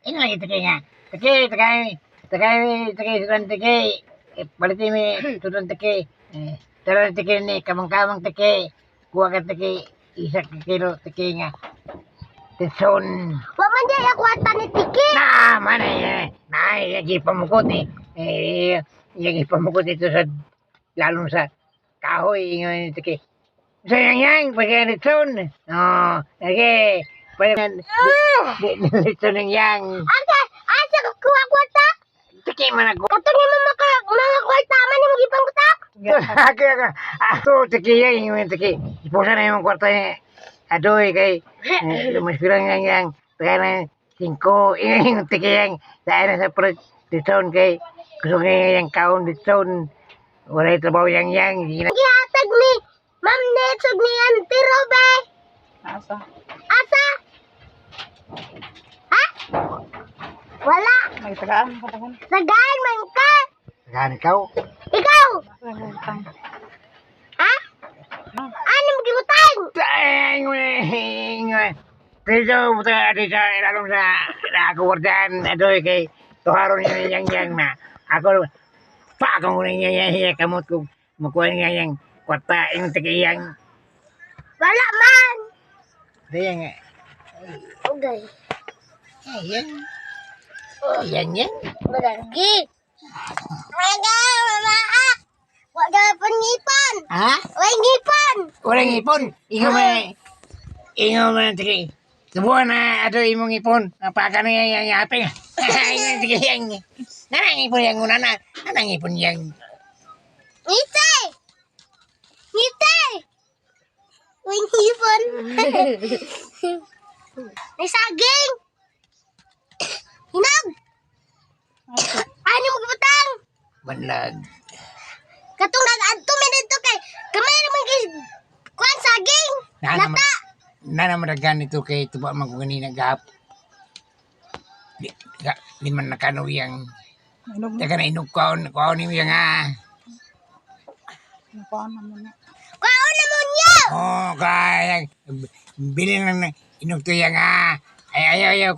Ini lagi teki nga. Teki, sudan teki. Baliti mi sudan teki. Taran teki ni, kamang-kamang teki. Kuha ka teki, isa ka kilo teki nga. Tison. Waman dia ya kuatan ni tiki. Nah, mana ya? Nah, lagi pamukot eh. Lagi pamukot ito sa, lalong sa kahoy. Ngayon teki. So yang pakai litson. Oh, okay. Pakai litson yang. Asa kuha kwarta. Teki mana ko? Katong mo mga kwarta man mo gipang kutak. Ako teki yang teki. Ipusa na yung kwarta niya. Adoy kay mas pirang yang tagana 5 yung teki yang dahil sa litson kay gusto nga yang kaon litson. Wala trabaho yang. Gihatag ni Ma'am Netsog ni Auntie Robe. Asa? Ha? Wala. May tagaan ka tagaan. Tagaan man ka. Saan ikaw? Ikaw. Utang. Ha? Ano mo gibutang? Dito, sa ilalong sa kawardan, adoy kay tuharon niya yang na. Ako, pa akong niya kamot ko, makuha niya yang kwarta, yung takiyang. Wala man. Daya nga. Okay. Yan. Malagi. Mamaak. Wala pangipon. Ha? Walang ngipon. Walang ipon. Ingo man tiki. Subuhan na ato imong ipon. Napaka na yang apeng. Yung takiyang. Nanang ipon yang unana. Nanang ipon yang. Ngite. Walang ngipon. May saging. Hinog. Ano mo gibutang? Banlag. Katong nag-adto mi dito kay gamay naman kay kuan saging. Lata. Nanamadagan ito kay tuba man ko ganina gap. Di man nakano yang. Daga na inug kaon ni yang Nakuha naman na. Kuan naman niya. Oh, kaya bilin na inug to yang ayaw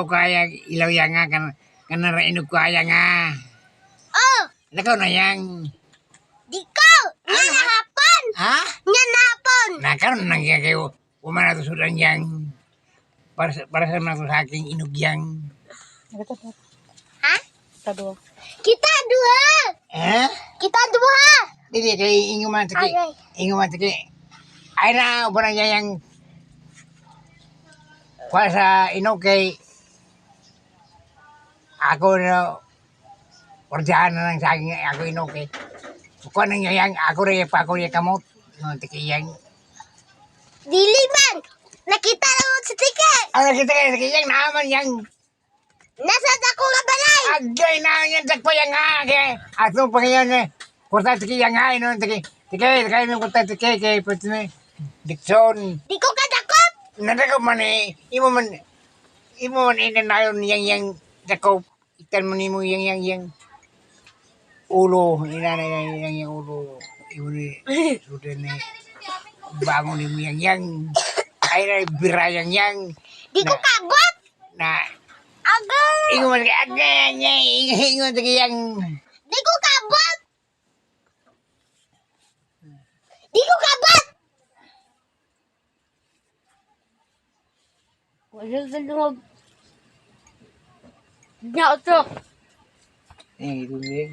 ko yang ilaw yang kan na inug ko yang Oh, Lakaw na yang. diko. Nya na hapon. Ha? Nya na hapon. Nakaroon na kaya kayo umana to sudan yang. Para sa mga sa aking inug yang. Ha? Kita dua. Kita dua. Kita dua. Dili kay ingo man tiki. Ay. Ingo man tiki. Ay na ubana niya yang para sa inog kay ako na ordahan na lang sa akin ako inog kay kuha na niya yang ako rin pa ako rin kamot no tiki yang. Dili man. Nakita na mo sa tike. Ang nakita kayo tiki yang naman yang Nasa dako nga balay. agay na yan takpo yang kay ato pa ngayon kurta tiki yang no tiki kay no kurta tiki kay pwede na Dixon. Di ko kadakop. Nadako man imo man inanayon yang dako itan mo nimo yang ulo inanay yang ulo iuli sudah ni bangun nimo yang ay na bira yang Di ko kabot. na Agay. ingo man agay ingo tagi yang Di ko kabot. Di ko kabot. Wala sa loob. Nya to. itu yang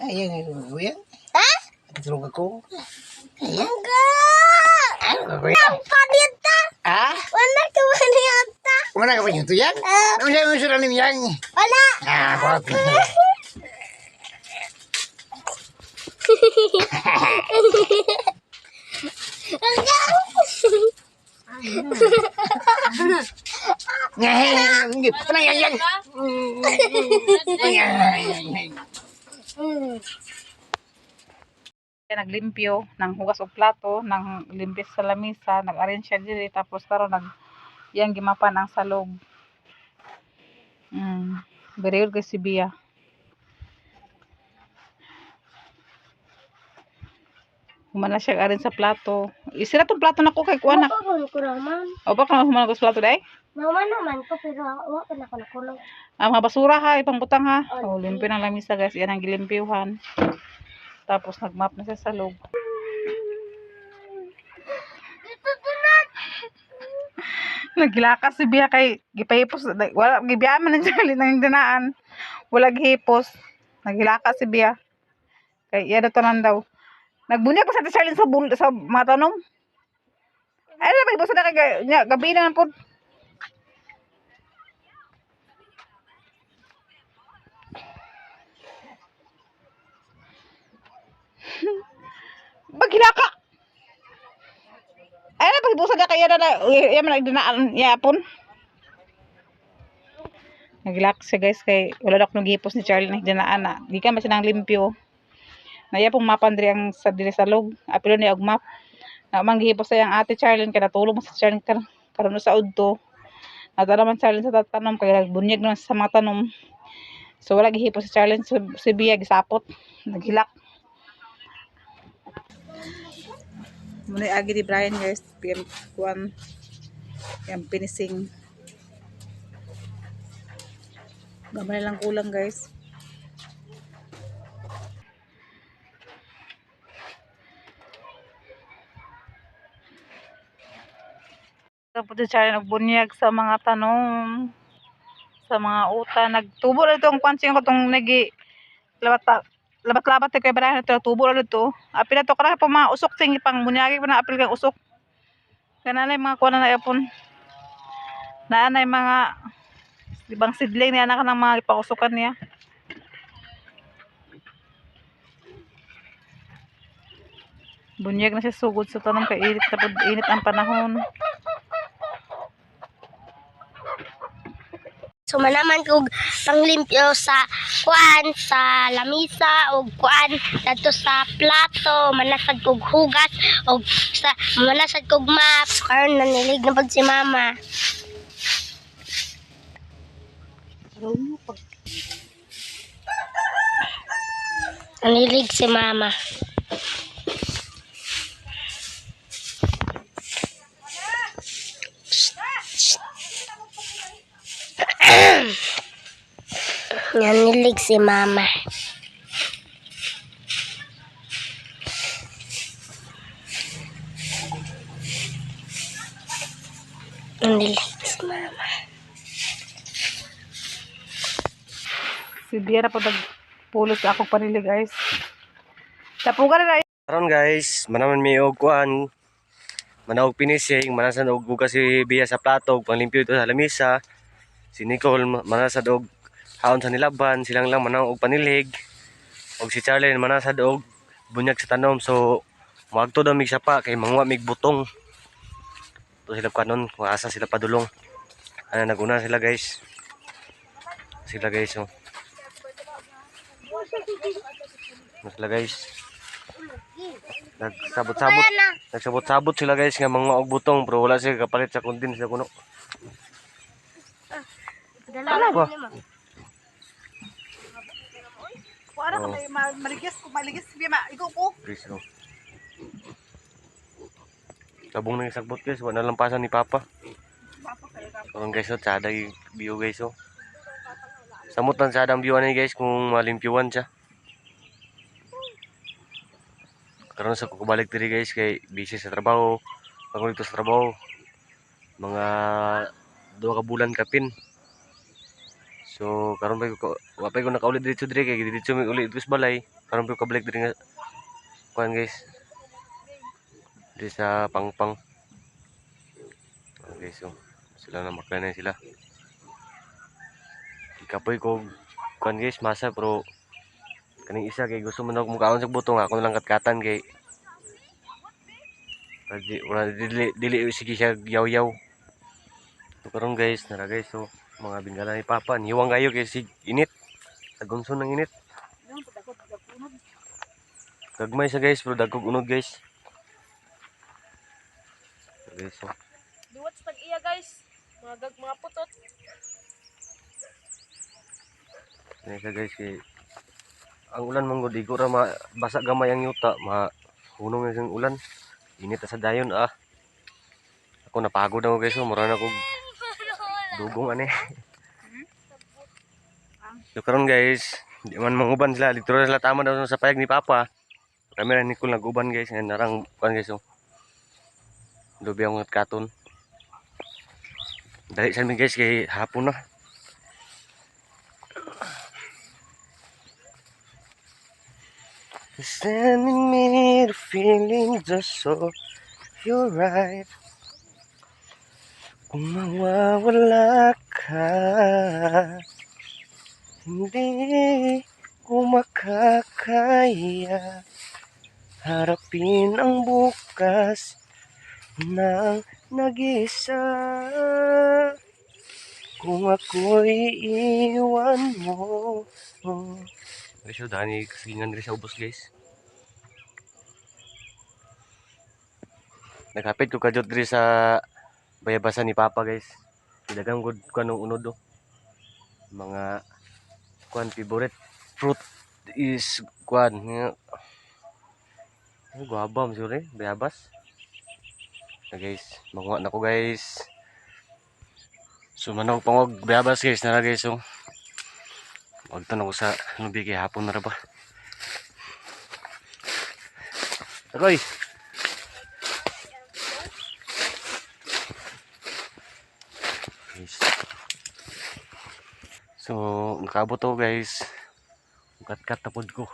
yang yang Ha? terus aku Agay. Panita. Wala ka panita. mana ka pa itu yang ano siya mo yang Wala. bot yang Naglimpyo ng hugas og plato, nang limpis sa lamisa, nag-arrange siya diri tapos karon yang gimapan ang salog. Very good kay si Bia. Humana siya arin sa plato. Isira tong plato nako kay kuan na. Mapapon ko raman. O ba ka humana ko sa plato dai? Naman naman ko, pero wala pa na ako nakulong. Mga basura ha, ipang butang ha. Oh, limpyo ng lamisa guys. Yan ang gilimpyuhan. Tapos nagmap na siya sa loob. Naglakas si Bia kay gipahipos. Wala, gibiya man ng Charlie ng dinaan. Wala gihipos. Naglakas si Bia. Kay iya tanan daw. Nagbunyag pa sa Charlie sa mga tanong. Ay, na ba na kay gabi na po. Baghilaka. Ay, na pagbusa na kaya na iya man nagdinaan yapon. Naglak siya guys kay wala na akong gipos ni Charlie na dinaan na. Di ka man siya nang limpyo. Naya pong mapan diri ang sa diri sa log. Apilo ni og map. Na man gihipos sa yang ate Charlie kay natulog mo sa Charlie karon sa udto. Nata naman Charlie sa tanom kay nagbunyag naman sa mga tanom. So wala gihipos sa Charlie si Bia gisapot. Naghilak. Muna agi di Brian guys. PM kuan yang finishing. Gamay lang kulang guys. Tapos si Charlie nagbunyag sa mga tanom. Sa mga uta. Nagtubo na ito ang pansing ko itong labat-labat kay Brian ito. Tubo na ito. Apil na ito. Karang pa mga usok sing pang bunyagi pa na apil kang usok. Kananay mga kuha na ipon. Naanay mga ibang sidling niya anak ng mga ipausukan niya. Bunyag na siya sugod sa tanong kay init tapos init ang panahon. So manaman kog panglimpyo sa kuan sa lamisa og kuan dadto sa plato, manasad kog hugas og sa manasad kog map. So, karon nanilig na pag si mama. Nanilig si mama. Nanilig si mama. Nanilig si mama. Si Bia na po nagpulos sa akong panili guys. Tapugan na Karon guys, manaman mi og kuan, manawag finishing, manasan og bugas si Bia sa plato, panglimpyo ito sa lamisa. Si Nicole manasad og haon sa nilaban, silang lang manawag og panilig. Og si Charlie manasad og bunyag sa tanom. So moagto daw mig sapa kay mangwa mig butong. To sila kanon, kung asa sila padulong. Ana naguna sila guys. Sila guys oh. Sila guys. Nagsabot-sabot sila guys nga mga og butong pero wala sila kapalit sa kundin sa kuno. Dala ba? Kuara ka may maligis ko maligis Bia ikaw ko. Please no. Kabong nang sagbot guys, wala lampasan ni Papa. Karon guys, oh, tsada yung view guys oh. Samot lang tsada ang view ni guys kung malimpyuan siya. Karon sa kubalik diri guys kay busy sa trabaho. Pag dito sa trabaho, mga 2 ka bulan kapin. So karon pa ko wapay ko nakaulit dito diri kay dito mi ulit sa balay. Karon pa ko kabalik diri nga kuan guys. Di sa pangpang. Okay, so sila na makanay sila. Ikapoy ko kuan guys masa pero kaning isa kay gusto man ako mukaon sa butong ako lang katkatan kay wala dili sige siya yaw-yaw. So karon guys nara guys so mga bingala ni Papa niwang kayo kay sig init. Tagunson ng init. Gagmay sa guys pero dagkog unod guys. Guys so. Duwat sa tag-iya guys. Mga putot. Ini sa guys kay ang ulan mong di ko ra basa gamay ang yuta mahunong yung ulan. Init sa dayon ah. Ako napagod ako guys, mura na ko Dugong ani. So karon guys, di man manguban sila, dito na sila tama daw sa payag ni Papa. Kami rin Nicole nag-uban guys, and narang kuan guys oh. Lubi ang katon. Dali sa mi guys kay hapon na. Sending me the feeling just so you're right. Kung mawawala ka, hindi ko makakaya harapin ang bukas ng nag-isa. Kung ako'y iiwan mo. Guys, so dani kasingan rin sa ubos guys. Nagkapit ko kadyo diri sa bayabasan ni Papa guys. Dagang good kanong unod do. Mga kuan favorite fruit is kuan guaba mo sure bayabas. Na guys, manguha na ko guys. So manong pangog bayabas guys na guys so. Wag to na ko sa nubi kay hapon na ra ba. Akoy. Guys. So, nakaabot ako guys. Kat-kat tapod ko.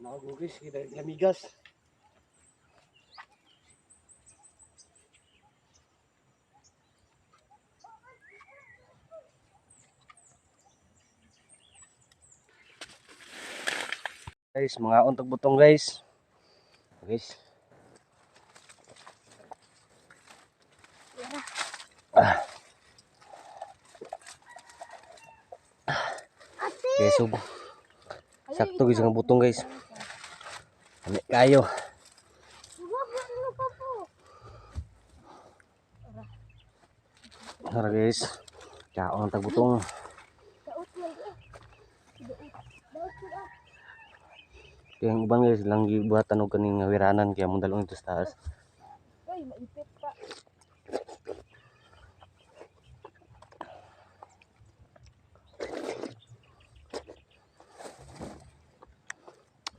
Nakagugis, kita lamigas. Guys, mga untog butong guys. Guys. Guys, so, sakto guys ang butong guys. Ano kayo? Tara guys. Kaon ang tagbutong. Kaya ang ubang guys lang gibuhatan og kaning wiranan kaya mong dalong ito sa taas. Uy, maipit pa.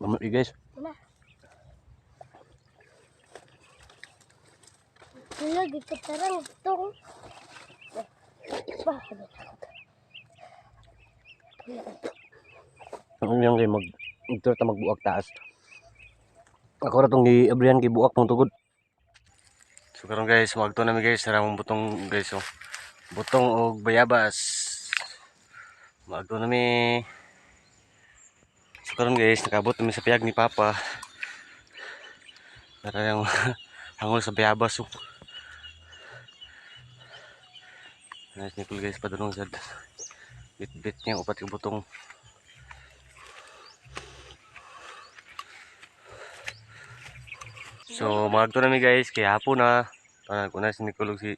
Mamut guys. Wala, di ka tarang. Ito. Ang yang kay magtur ta magbuak taas. Ako ra tong giabrihan gibuak mong tugod. So karon guys, magto na mi guys sa mong butong guys oh. Butong og bayabas. Magto na mi. So karon guys, nakabot na mi sa piyag ni Papa. Para yung hangol sa bayabas oh. Nice ni guys padulong sad. Bit-bit niya upat ka butong. So, magto na mi guys, kaya hapon na. Para ko na si Nicolog si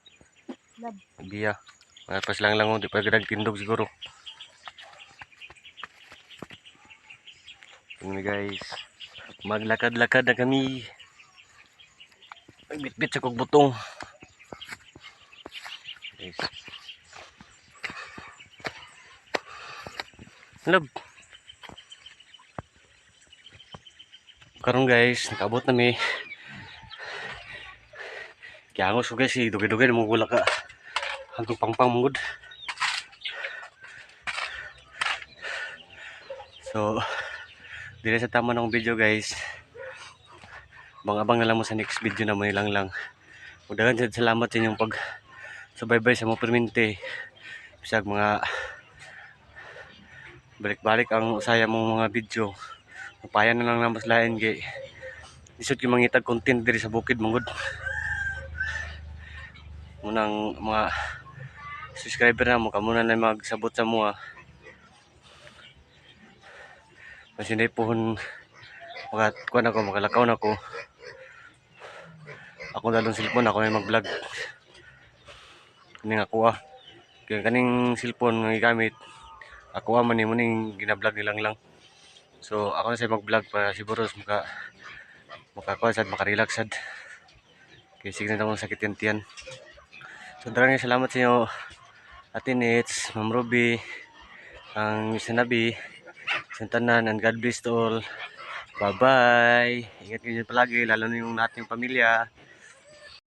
Bia. Pas lang lang, di pa gadag tindog siguro. Tingnan guys. Maglakad-lakad na kami. Bit-bit sa kog butong. Guys. Love. Karon guys, nakaabot na mi. Kaya angos ko guys, dugay-dugay na mong gula ka. Hanggang pangpang mong good. So, dili sa tama ng video guys. Abang-abang na lang mo sa next video na mo nilang lang. Daghang salamat sa inyong pag subaybay sa mo permente. Bisag mga balik-balik ang usaya mong mga video. Mapayan na lang na mas lain kay isod ki mangitag content diri sa bukid mong good. Munang mga subscriber na mo kamo na magsabot sa mo. Kasi hindi po kuan ako, makalakaw na ko. Ako dalong cellphone, ako na mag-vlog. Kaning ako Kaya kaning cellphone nga gigamit, ako man ni mo ning gina-vlog nilang lang. So ako na sa mag-vlog para siguro makakuha sad, makarelax sad. Kaya sige na akong sakit yung tiyan. So maraming salamat sa inyo, Ate Nits, Ma'am Ruby, ang Miss Nabi, Santanan, and God bless to all. Bye-bye. Ingat kayo palagi, lalo na yung ating pamilya.